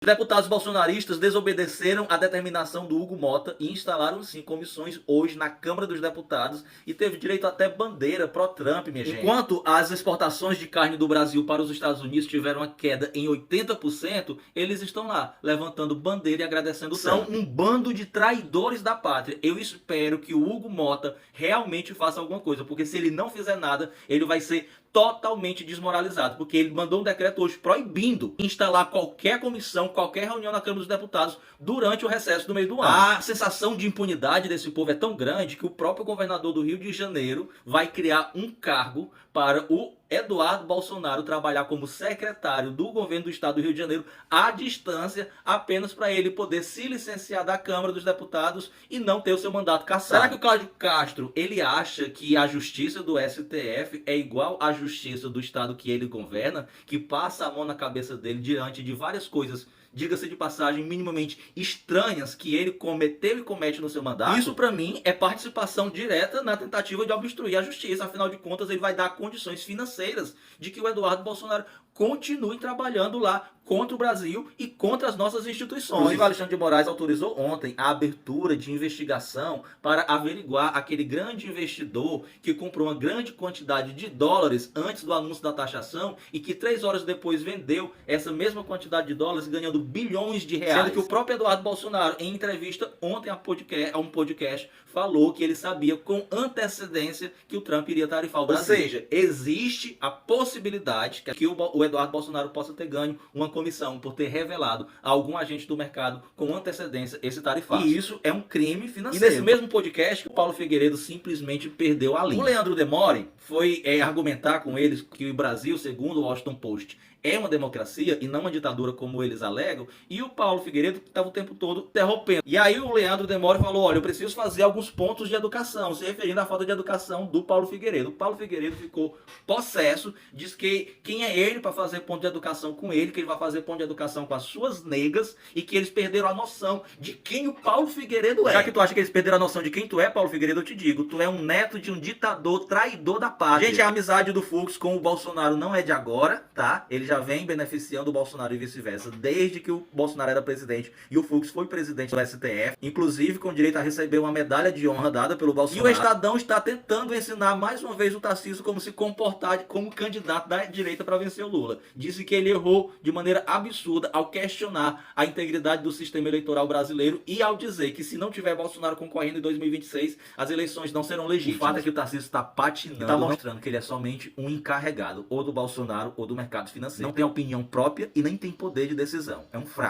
Deputados bolsonaristas desobedeceram a determinação do Hugo Mota e instalaram sim comissões hoje na Câmara dos Deputados e teve direito até bandeira pró-Trump, minha gente. Enquanto as exportações de carne do Brasil para os Estados Unidos tiveram uma queda em 80%, eles estão lá levantando bandeira e agradecendo. São um bando de traidores da pátria. Eu espero que o Hugo Mota realmente faça alguma coisa, porque se ele não fizer nada, ele vai ser totalmente desmoralizado, porque ele mandou um decreto hoje proibindo instalar qualquer comissão, qualquer reunião na Câmara dos Deputados durante o recesso do meio do ano. A sensação de impunidade desse povo é tão grande que o próprio governador do Rio de Janeiro vai criar um cargo para o Eduardo Bolsonaro trabalhar como secretário do governo do estado do Rio de Janeiro à distância, apenas para ele poder se licenciar da Câmara dos Deputados e não ter o seu mandato cassado. Será que o Cláudio Castro, ele acha que a justiça do STF é igual à justiça do estado que ele governa, que passa a mão na cabeça dele diante de várias coisas, diga-se de passagem, minimamente estranhas que ele cometeu e comete no seu mandato? Isso, para mim, é participação direta na tentativa de obstruir a justiça. Afinal de contas, ele vai dar condições financeiras de que o Eduardo Bolsonaro continue trabalhando lá contra o Brasil e contra as nossas instituições. O Alexandre de Moraes autorizou ontem a abertura de investigação para averiguar aquele grande investidor que comprou uma grande quantidade de dólares antes do anúncio da taxação e que 3 horas depois vendeu essa mesma quantidade de dólares ganhando bilhões de reais. Sendo que o próprio Eduardo Bolsonaro, em entrevista ontem a um podcast, falou que ele sabia com antecedência que o Trump iria tarifar o Brasil. Ou seja, existe a possibilidade que o Eduardo Bolsonaro possa ter ganho uma comissão por ter revelado a algum agente do mercado com antecedência esse tarifário. E isso é um crime financeiro. E nesse mesmo podcast, o Paulo Figueiredo simplesmente perdeu a linha. O Leandro Demore foi argumentar com eles que o Brasil, segundo o Washington Post, é uma democracia e não uma ditadura como eles alegam, e o Paulo Figueiredo estava o tempo todo interrompendo. E aí o Leandro Demore falou, olha, eu preciso fazer alguns pontos de educação, se referindo à falta de educação do Paulo Figueiredo. O Paulo Figueiredo ficou possesso, diz que quem é ele para fazer ponto de educação com ele, que ele vai fazer ponto de educação com as suas negas, e que eles perderam a noção de quem o Paulo Figueiredo é. Já que tu acha que eles perderam a noção de quem tu é, Paulo Figueiredo, eu te digo, tu é um neto de um ditador traidor da pátria. Gente, a amizade do Fux com o Bolsonaro não é de agora, tá? Ele já vem beneficiando o Bolsonaro e vice-versa desde que o Bolsonaro era presidente e o Fux foi presidente do STF, inclusive com direito a receber uma medalha de honra dada pelo Bolsonaro. E o Estadão está tentando ensinar mais uma vez o Tarcísio como se comportar como candidato da direita para vencer o Lula. Disse que ele errou de maneira absurda ao questionar a integridade do sistema eleitoral brasileiro e ao dizer que se não tiver Bolsonaro concorrendo em 2026, as eleições não serão legítimas. O fato é que o Tarcísio está patinando, está mostrando que ele é somente um encarregado ou do Bolsonaro ou do mercado financeiro. Não tem opinião própria e nem tem poder de decisão. É um fraco.